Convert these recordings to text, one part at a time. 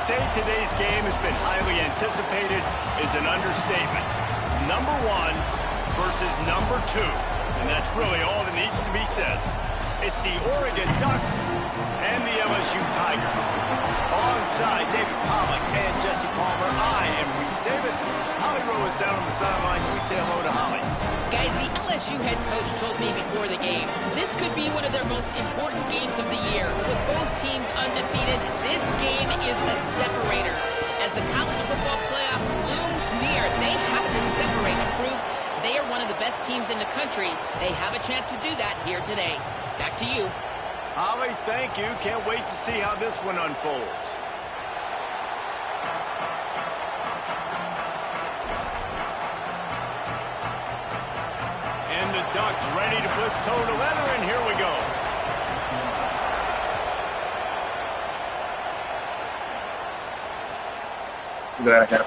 say today's game has been highly anticipated is an understatement. Number 1 versus number 2. And that's really all that needs to be said. It's the Oregon Ducks and the LSU Tigers. Alongside David Pollack and Jesse Palmer, I am Reese Davis. Holly Rowe is down on the sidelines. We say hello to Holly. Guys, the LSU head coach told me before the game, this could be one of their most important games of the year. With both teams undefeated, this game is a separator. As the college football playoff looms near, they have to separate and prove they are one of the best teams in the country. They have a chance to do that here today. Back to you. Holly, thank you. Can't wait to see how this one unfolds. And the Ducks ready to put toe to leather, and here we go.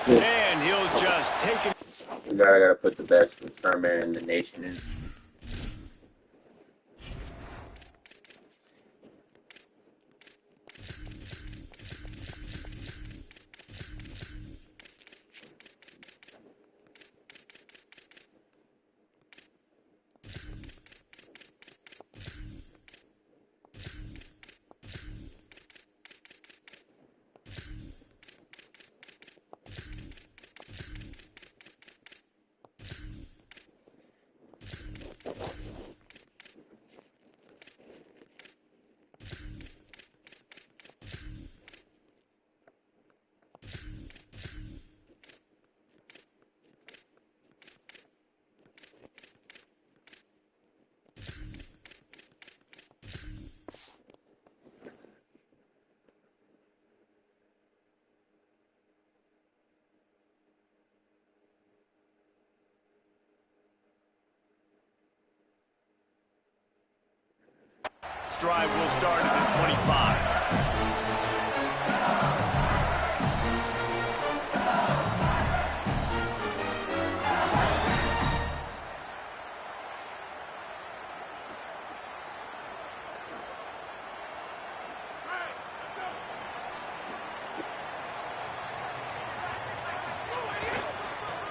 And he'll just take it. I gotta put the best return man in the nation in. Drive will start at the 25.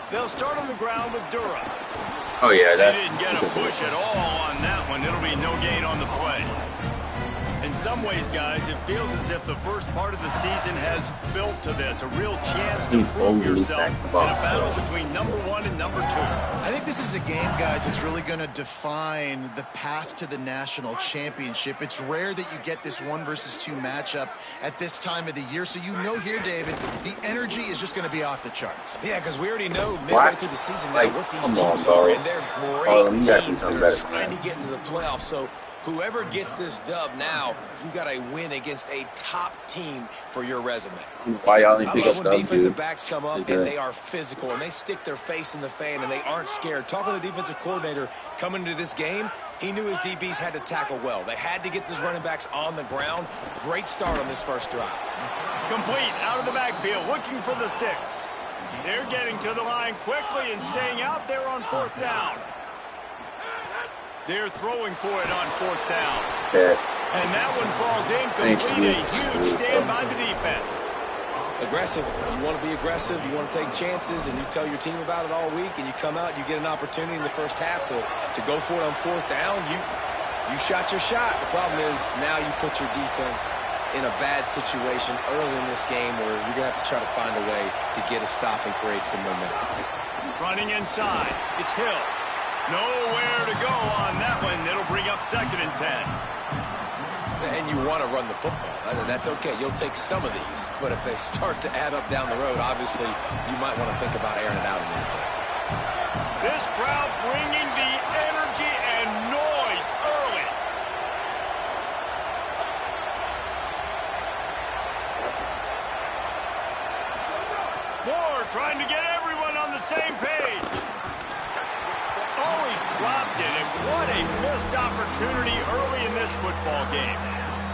They'll start on the ground with Dura. Oh yeah, they didn't get a push at all on that one. It'll be no gain on the play. In some ways, guys, it feels as if the first part of the season has built to this. A real chance to prove yourself in a battle between number 1 and number 2. I think this is a game, guys, that's really going to define the path to the national championship. It's rare that you get this 1 versus 2 matchup at this time of the year. So you know here, David, the energy is just going to be off the charts. Yeah, because we already know midway through the season now what these teams are, and they're great teams that are trying to get into the playoffs. So whoever gets this dub now, you got a win against a top team for your resume. Why y'all didn't pick I up love when defensive dude? backs come up and they are physical and they stick their face in the fan and they aren't scared. Talking to the defensive coordinator coming into this game, he knew his DBs had to tackle well. They had to get these running backs on the ground. Great start on this first drive. Complete out of the backfield, looking for the sticks. They're getting to the line quickly and staying out there on 4th down. They're throwing for it on 4th down. And that one falls incomplete. A huge stand by the defense. Aggressive. You want to be aggressive. You want to take chances, and you tell your team about it all week, and you come out, you get an opportunity in the first half to go for it on 4th down. You shot your shot. The problem is now you put your defense in a bad situation early in this game where you're going to have to try to find a way to get a stop and create some momentum. Running inside. It's Hill. Nowhere to go on that one. It'll bring up 2nd and 10. And you want to run the football. That's okay. You'll take some of these. But if they start to add up down the road, obviously, you might want to think about airing it out a little bit. This crowd bringing the energy and noise early. Moore trying to get everyone on the same page. Oh, he dropped it, and what a missed opportunity early in this football game.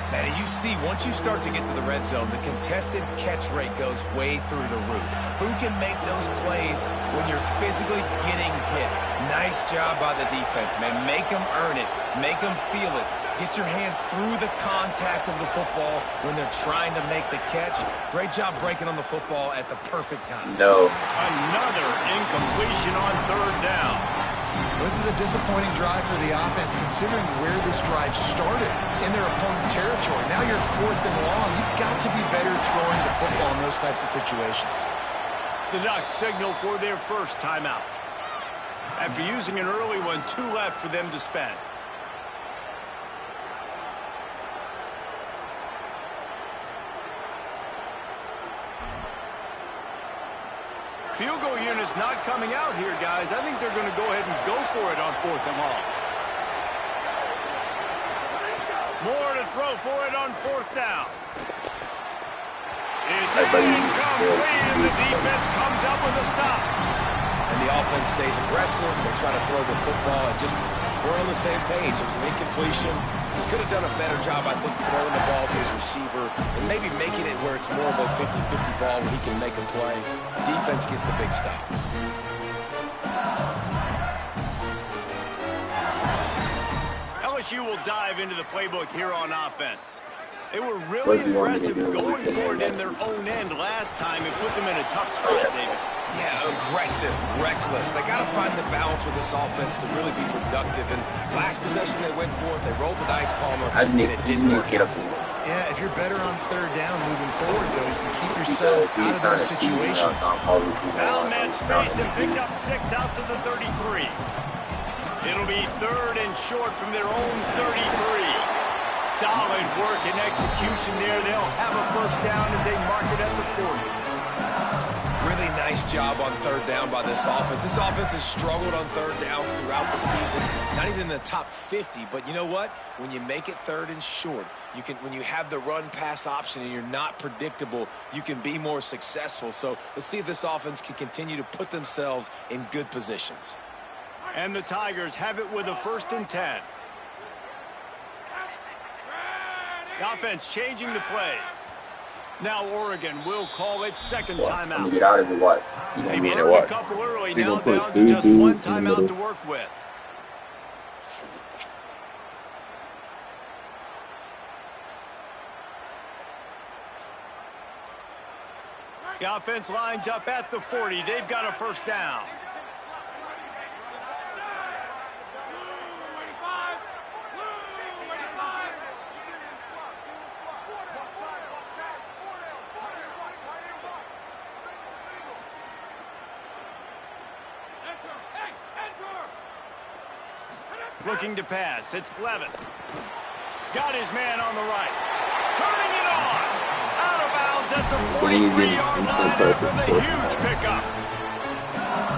Man, you see, once you start to get to the red zone, the contested catch rate goes way through the roof. Who can make those plays when you're physically getting hit? Nice job by the defense, man. Make them earn it. Make them feel it. Get your hands through the contact of the football when they're trying to make the catch. Great job breaking on the football at the perfect time. No. Another incompletion on third down. This is a disappointing drive for the offense, considering where this drive started in their opponent territory. Now you're 4th and long. You've got to be better throwing the football in those types of situations. The Ducks signal for their first timeout. After using an early one, 2 left for them to spend. Field goal unit's not coming out here, guys. I think they're going to go ahead and go for it on 4th and long. More to throw for it on 4th down. It's incomplete, and the defense comes up with a stop. And the offense stays aggressive. They try to throw the football and just we're on the same page. It was an incompletion. He could have done a better job, I think, throwing the ball to his receiver and maybe making it where it's more of a 50-50 ball where he can make a play. Defense gets the big stop. LSU will dive into the playbook here on offense. They were really aggressive going for it in their own end last time. It put them in a tough spot, David. Yeah, aggressive, reckless. They got to find the balance with this offense to really be productive. And last possession they went for it. They rolled the dice, Palmer, and it didn't work out for them. Yeah, if you're better on 3rd down moving forward, though, you can keep yourself out of those situations. Found that space and picked up 6 out to the 33. It'll be 3rd and short from their own 33. Solid work and execution there. They'll have a first down as they mark it at the 40. Really nice job on 3rd down by this offense. This offense has struggled on 3rd downs throughout the season. Not even in the top 50, but you know what? When you make it 3rd and short, when you have the run-pass option and you're not predictable, you can be more successful. So let's see if this offense can continue to put themselves in good positions. And the Tigers have it with a 1st and 10. The offense changing the play. Now Oregon will call its 2nd timeout. Get out of the what? They burned a couple early, now down to just 1 timeout to work with. The offense lines up at the 40. They've got a first down. Looking to pass. It's Levin. Got his man on the right. Turning it on. Out of bounds at the 43-yard line after the huge pickup.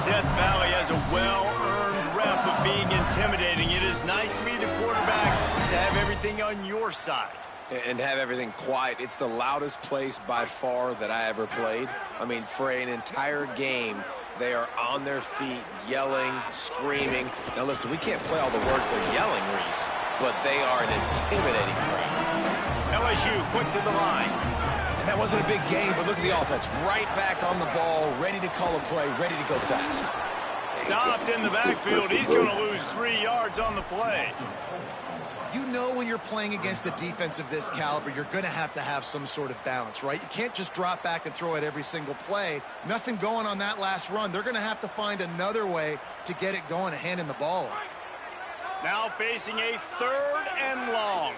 Death Valley has a well-earned rep of being intimidating. It is nice to be the quarterback, to have everything on your side. And have everything quiet. It's the loudest place by far that I ever played. I mean, for an entire game, they are on their feet, yelling, screaming. Now, listen, we can't play all the words they're yelling, Reese, but they are an intimidating crowd. LSU quick to the line. And that wasn't a big game, but look at the offense. Right back on the ball, ready to call a play, ready to go fast. Stopped in the backfield. He's going to lose 3 yards on the play. You know when you're playing against a defense of this caliber, you're going to have some sort of balance, right? You can't just drop back and throw it every single play. Nothing going on that last run. They're going to have to find another way to get it going and handing the ball off. Now facing a 3rd and long.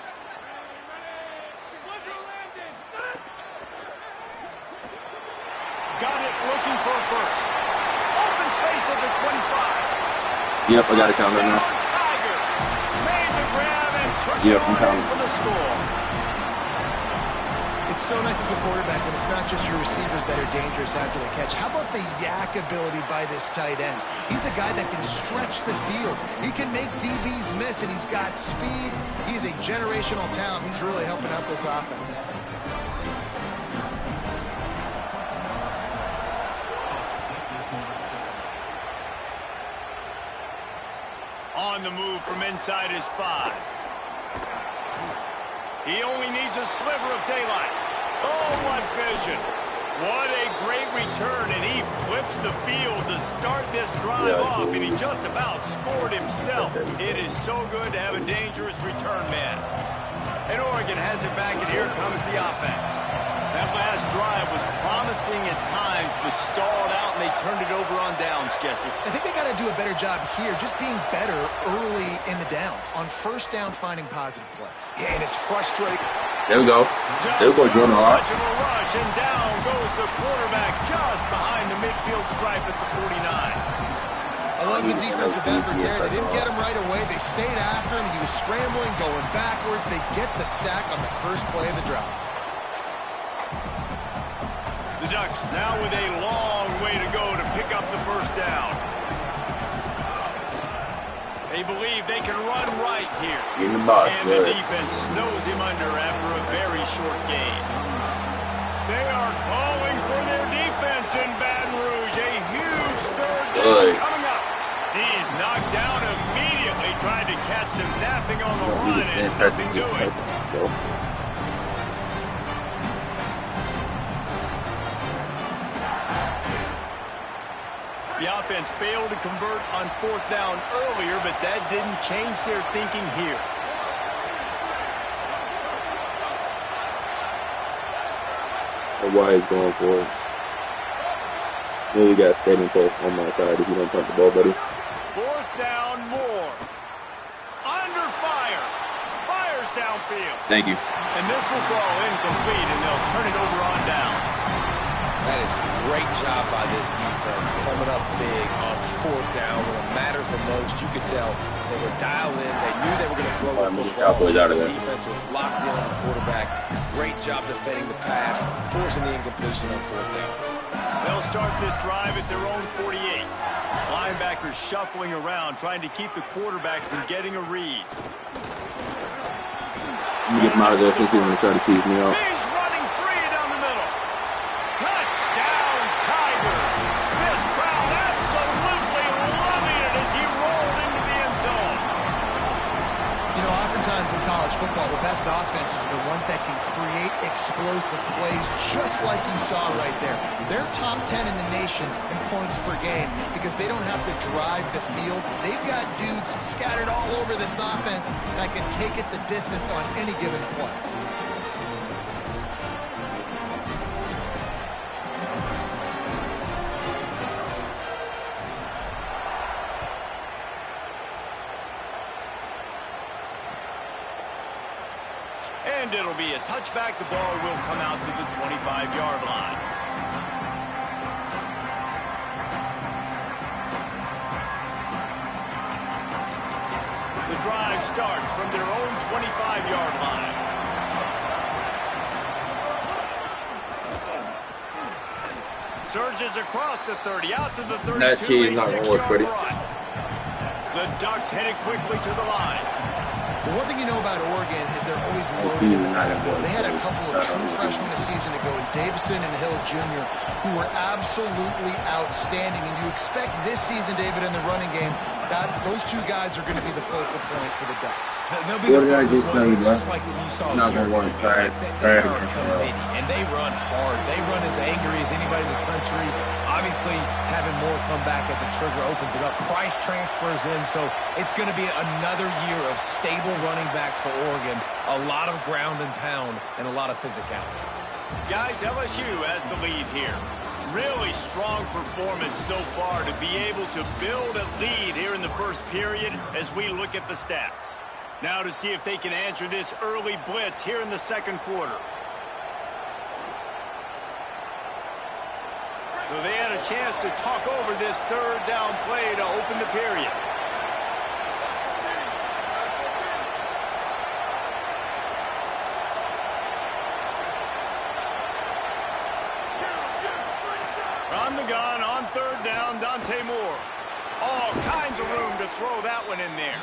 Got it looking for a first. Open space at the 25. Yep, I got it counted now. Tiger made the grab and took Yep, it I'm on counting. in for the score. It's so nice as a quarterback when it's not just your receivers that are dangerous after the catch. How about the yak ability by this tight end? He's a guy that can stretch the field. He can make DBs miss, and he's got speed. He's a generational talent. He's really helping out this offense. On the move from inside his 5. He only needs a sliver of daylight. Oh, what vision. What a great return, and he flips the field to start this drive off, and he just about scored himself. It is so good to have a dangerous return man. And Oregon has it back, and here comes the offense. That last drive was promising at times, but stalled out, and they turned it over on downs, Jesse. I think they got to do a better job here, just being better early in the downs, on first down finding positive plays. Yeah, and it's frustrating. There we go. There we go, Jordan. Rush, and down goes the quarterback just behind the midfield stripe at the 49. I love the defensive effort there. They didn't get him right away. They stayed after him. He was scrambling, going backwards. They get the sack on the first play of the drive. The Ducks now with a long way to go to pick up the first down. They believe they can run right here. In the box, and the defense snows him under after a very short gain. They are calling for their defense in Baton Rouge. A huge third down coming up. He's knocked down immediately, trying to catch them napping on the run and nothing doing. The offense failed to convert on fourth down earlier, but that didn't change their thinking here. Why he's going for it. Really got standing post on my side if you don't punt the ball, buddy. Fourth down, more. Under fire. Fires downfield. Thank you. And this will fall incomplete, and they'll turn it over on downs. That is a great job by this defense, coming up big on fourth down when it matters the most. You could tell they were dialed in. They knew they were going to throw the football. The defense was locked in on the quarterback. Great job defending the pass, forcing the incompletion on fourth down. They'll start this drive at their own 48. Linebackers shuffling around, trying to keep the quarterback from getting a read. Let me get him out of there since he's going to try to tease me off. He's running free down the middle. Touchdown, Tigers. This crowd absolutely loving it as he rolled into the end zone. You know, oftentimes in college football, the best offenses are the ones that can create explosive plays, just like you saw right there. They're top 10 in the nation in points per game because they don't have to drive the field. They've got dudes scattered all over this offense that can take it the distance on any given play. And it'll be a touchback. The ball will come out to the 25-yard line. The drive starts from their own 25-yard line. Surges across the 30, out to the 32, That cheese a not gonna work, buddy. 6-yard run. The Ducks headed quickly to the line. One thing you know about Oregon is they're always loaded in the backfield. They had a couple of true freshmen a season ago in Davison and Hill Jr. who were absolutely outstanding. And you expect this season, David, in the running game, those two guys are going to be the focal point for the Ducks. They'll be the focal point. It's just like what you saw not here. going to want to They are committed, and they run hard. They run as angry as anybody in the country. Obviously, having more come back at the trigger opens it up. Price transfers in, so it's going to be another year of stable running backs for Oregon. A lot of ground and pound and a lot of physicality. Guys, LSU has the lead here. Really strong performance so far to be able to build a lead here in the first period as we look at the stats. Now to see if they can answer this early blitz here in the second quarter. So they had a chance to talk over this third down play to open the period. On the gun, on third down, Dante Moore. All kinds of room to throw that one in there.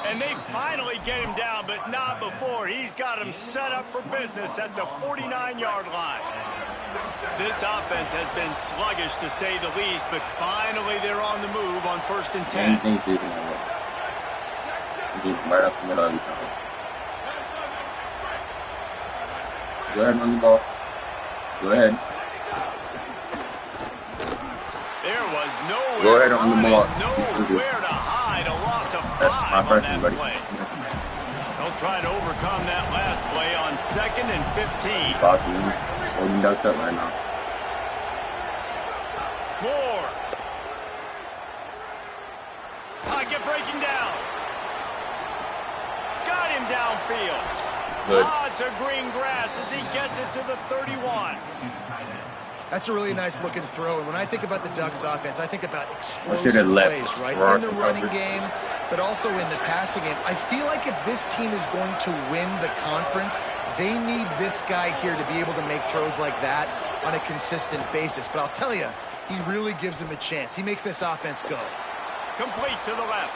And they finally get him down, but not before. He's got him set up for business at the 49-yard line. This offense has been sluggish, to say the least, but finally they're on the move on 1st and 10. Right up the middle every time. Go ahead, run the ball. Go ahead. Go ahead on the mark. Nowhere to hide. A loss of 5 on that play. They'll try to overcome that last play on 2nd and 15. Oh, you ducked up right now. Moore. Pocket breaking down. Got him downfield. Good. Lots of green grass as he gets it to the 31. That's a really nice looking throw. And when I think about the Ducks offense, I think about explosive plays, right? In the running game, but also in the passing game. I feel like if this team is going to win the conference, they need this guy here to be able to make throws like that on a consistent basis. But I'll tell you, he really gives him a chance. He makes this offense go. Complete to the left.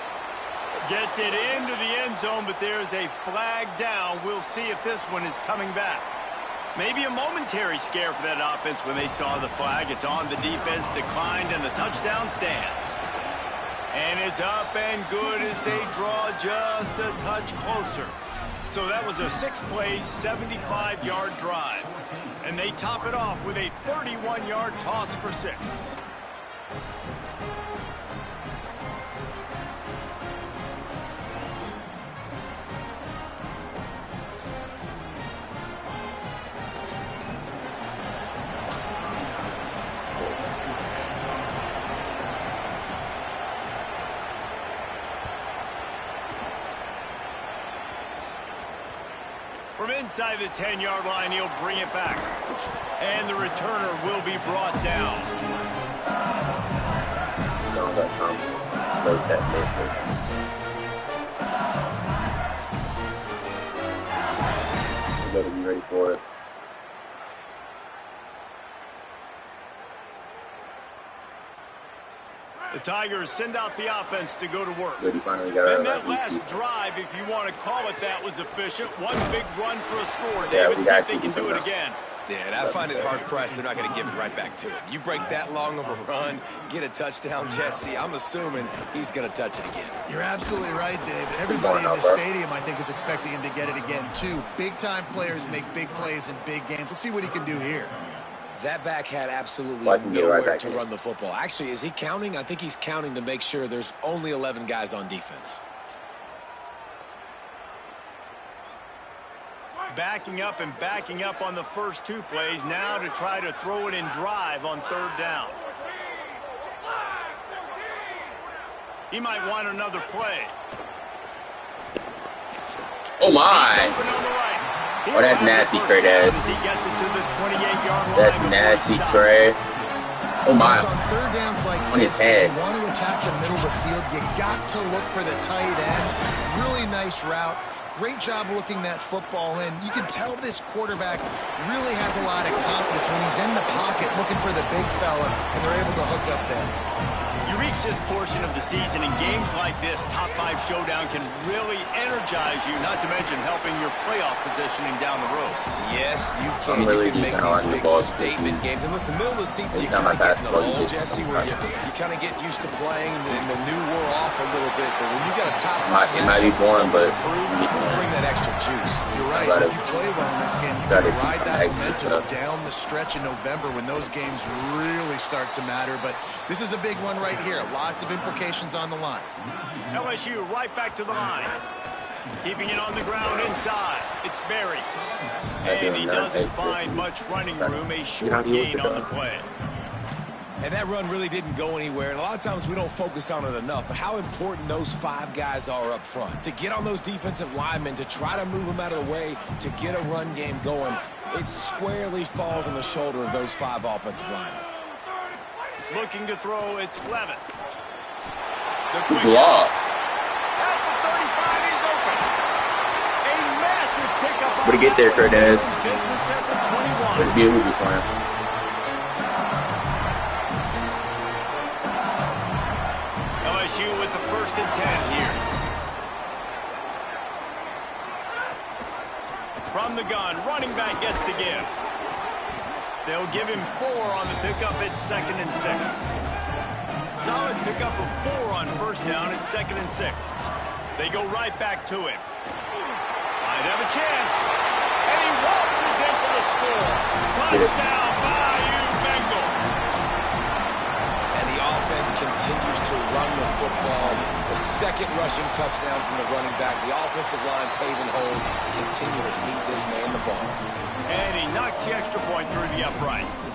Gets it into the end zone, but there's a flag down. We'll see if this one is coming back. Maybe a momentary scare for that offense when they saw the flag. It's on, the defense declined, and the touchdown stands. And it's up and good as they draw just a touch closer. So that was a 6-play, 75-yard drive. And they top it off with a 31-yard toss for 6. From inside the 10-yard line, he'll bring it back. And the returner will be brought down. You better be ready for it. The Tigers send out the offense to go to work. Good, he finally got out And of that last drive, if you want to call it that, was efficient. One big run for a score. Yeah, David, see if they can do it again. Yeah, and I find it hard-pressed they're not going to give it right back to him. You break that long of a run, get a touchdown, Jesse, I'm assuming he's going to touch it again. You're absolutely right, David. Everybody in this stadium, I think, is expecting him to get it again, too. Big-time players make big plays in big games. Let's see what he can do here. That back had absolutely nowhere to run the football. Actually, is he counting? I think he's counting to make sure there's only 11 guys on defense. Backing up and backing up on the first 2 plays. Now to try to throw it in drive on 3rd down. He might want another play. Oh, my. Oh, that's nasty, Trey. That's nasty, Trey. Oh, my. On 3rd downs like on his head. You want to attack the middle of the field, you got to look for the tight end. Really nice route. Great job looking that football in. You can tell this quarterback really has a lot of confidence when he's in the pocket looking for the big fella, and they're able to hook up there. You reach this portion of the season, in games like this, top 5 showdown can really energize you, not to mention helping your playoff positioning down the road. Yes, you can. Really you can make these big statement games. And listen, middle of the season, you kind of get in a lull, Jesse, where you kind of get used to playing, and the new wore off a little bit. But when you got a top 5 it might be boring, but you bring that extra juice. You're right. If you play well in this game, you can ride that momentum down the stretch in November when those games really start to matter. But this is a big one right here. Lots of implications on the line. LSU right back to the line. Keeping it on the ground inside. It's Berry. And he doesn't find much running room. A short gain on the play. And that run really didn't go anywhere. And a lot of times we don't focus on it enough. But how important those 5 guys are up front. To get on those defensive linemen, to try to move them out of the way, to get a run game going, it squarely falls on the shoulder of those 5 offensive linemen. Looking to throw, it's Levitt. The quick block. At the 35, he's open. A massive pickup. Way to get there, Cortez. Business at the 21. It'd be a movie for him. LSU with the 1st and 10 here. From the gun, running back gets to give. They'll give him 4 on the pickup at 2nd and 6. Solid pickup of 4 on 1st down at 2nd and 6. They go right back to him. Might have a chance. And he waltzes in for the score. Touchdown, Bayou Bengals. And the offense continues second rushing touchdown from the running back. The offensive line paving holes. Continue to feed this man the ball. And he knocks the extra point through the uprights.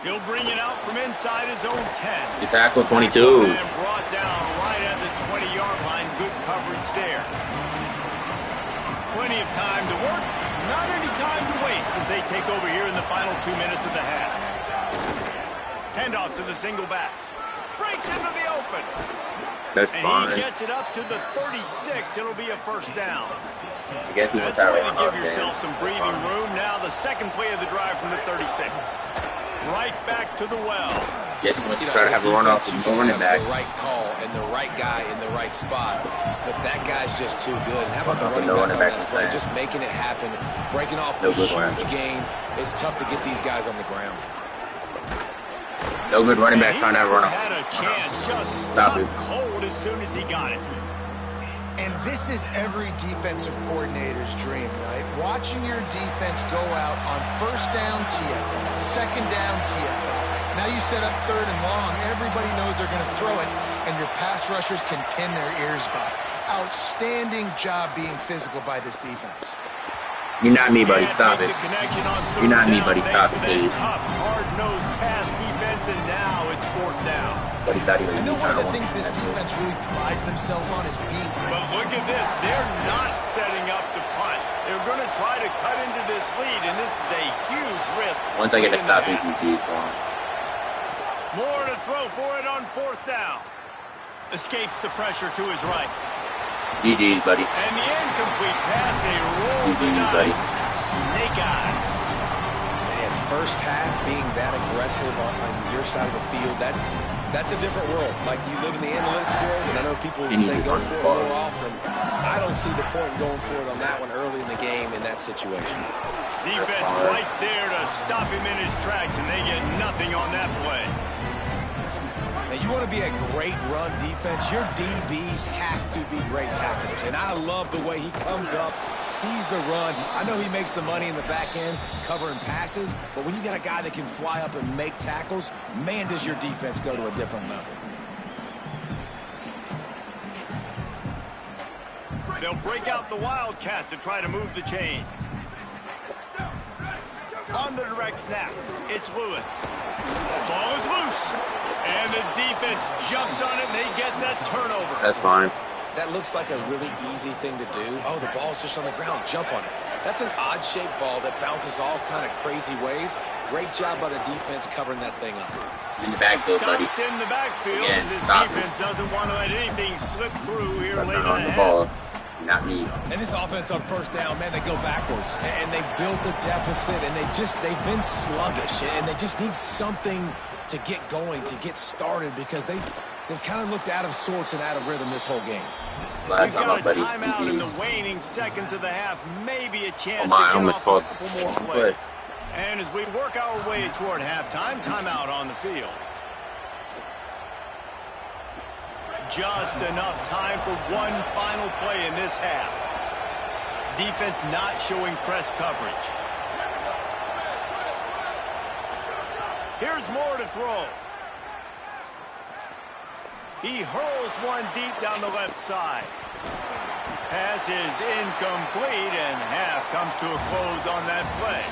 He'll bring it out from inside his own 10. You tackle 22. And brought down right at the 20-yard line. Good coverage there. Plenty of time to work. Not any time to waste as they take over here in the final 2 minutes of the half. Handoff to the single back. Breaks into the open. That's and fine. he gets it up to the 36. It'll be a first down. I guess he wants That's that the way run to give off, yourself man. some breathing room. Now the second play of the drive from the 36. Right back to the well. Yes, he wants to try to have a run off and running back. The right call and the right guy in the right spot. But that guy's just too good. And how about the running back on that play? Just making it happen. Breaking off the huge gain. It's tough to get these guys on the ground. No good running back trying to run off. Had a chance. Just stopped cold as soon as he got it. And this is every defensive coordinator's dream, right? Watching your defense go out on first down, TFL, second down, TFL. Now you set up third and long. Everybody knows they're going to throw it, and your pass rushers can pin their ears by. Outstanding job being physical by this defense. You're not me, buddy. Stop it. You're not me, buddy. Stop it, please. Tough, hard-nosed pass defense, and now it's fourth down. But he's not even. I know one of the things this defense really prides themselves on is being. But look at this. They're not setting up to punt. They're going to try to cut into this lead, and this is a huge risk. Once I get a stop, he's gone. More to throw for it on fourth down. Escapes the pressure to his right. GG's, buddy. And the incomplete pass, they roll the buddy. dice. Snake eyes. Man, first half being that aggressive on your side of the field, that's a different world. Like, you live in the analytics world, and I know people say go for it more often. I don't see the point in going for it on that one early in the game in that situation. Defense right there to stop him in his tracks, and they get nothing on that play. Now, you want to be a great run defense, your DBs have to be great tacklers. And I love the way he comes up, sees the run. I know he makes the money in the back end covering passes, but when you got a guy that can fly up and make tackles, man, does your defense go to a different level. They'll break out the Wildcat to try to move the chains. On the direct snap, it's Lewis. Ball is loose. And the defense jumps on it, and they get that turnover. That's fine. That looks like a really easy thing to do. Oh, the ball's just on the ground. Jump on it. That's an odd-shaped ball that bounces all kind of crazy ways. Great job by the defense covering that thing up. In the backfield, buddy. Stopped in the backfield as his defense doesn't want to let anything slip through here late in the half. Not me. And this offense on first down, man, they go backwards. And they built a deficit, and they've been sluggish. And they just need something to get going, to get started, because they've kind of looked out of sorts and out of rhythm this whole game. We've got a timeout in the waning seconds of the half. Maybe a chance to get off a couple more plays. And as we work our way toward halftime, timeout on the field. Just enough time for one final play in this half. Defense not showing press coverage. Here's more to throw. He hurls one deep down the left side. Pass is incomplete, and half comes to a close on that play.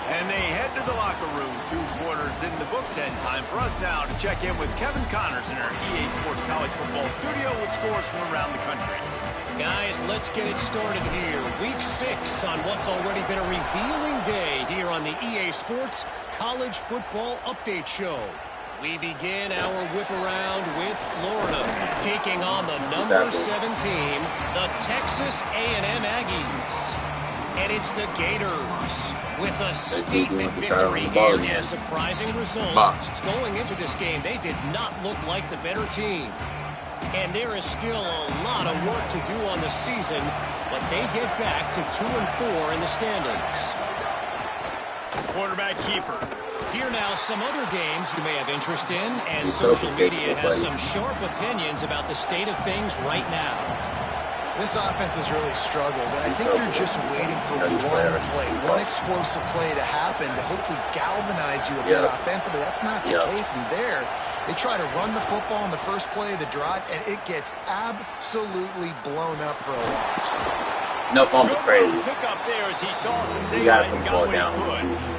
And they head to the locker room. 2 quarters in the books, and time for us now to check in with Kevin Connors in our EA Sports College Football studio with scores from around the country. Guys, let's get it started here. Week 6 on what's already been a revealing day here on the EA Sports College Football Update Show. We begin our whip around with Florida, taking on the number 7 team, the Texas A&M Aggies. And it's the Gators with a statement victory here in a surprising result. Going into this game, they did not look like the better team. And there is still a lot of work to do on the season, but they get back to 2-4 in the standings. Quarterback keeper. Here now, some other games you may have interest in, and He's social so media has buddy. some sharp opinions about the state of things right now. This offense has really struggled, and I think you're just waiting for one play, one explosive play to happen to hopefully galvanize you a bit offensively. That's not the case in there. They try to run the football on the first play of the drive, and it gets absolutely blown up for a loss. No fumble crazy. Pick up there as he saw some You got daylight to and put the ball got what he down. could.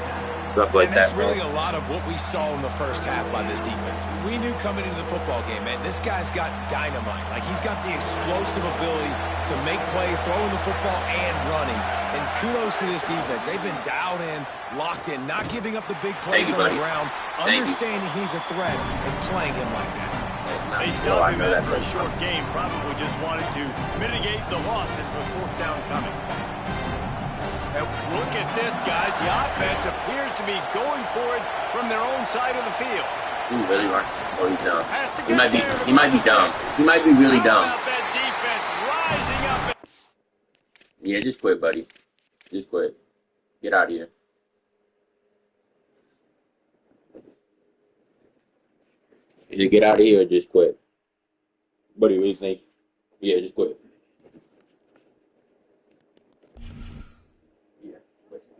Stuff like And that's that, really bro. a lot of what we saw in the first half by this defense. We knew coming into the football game, man, this guy's got dynamite. Like, he's got the explosive ability to make plays, throwing the football and running. And kudos to this defense. They've been dialed in, locked in, not giving up the big plays on the ground, understanding he's a threat, and playing him like that. They stopped him after a short game, probably just wanted to mitigate the losses with fourth down coming. And look at this, guys. The offense appears to be going for it from their own side of the field. He really are. Oh, he's dumb. Has to He get might be. there to He might be run dumb. sticks. He might be really How dumb. about that defense rising up? Yeah, just quit, buddy. Just quit. Get out of here. Either get out of here or just quit. Buddy, what do you think? Yeah, just quit. Yeah, quit.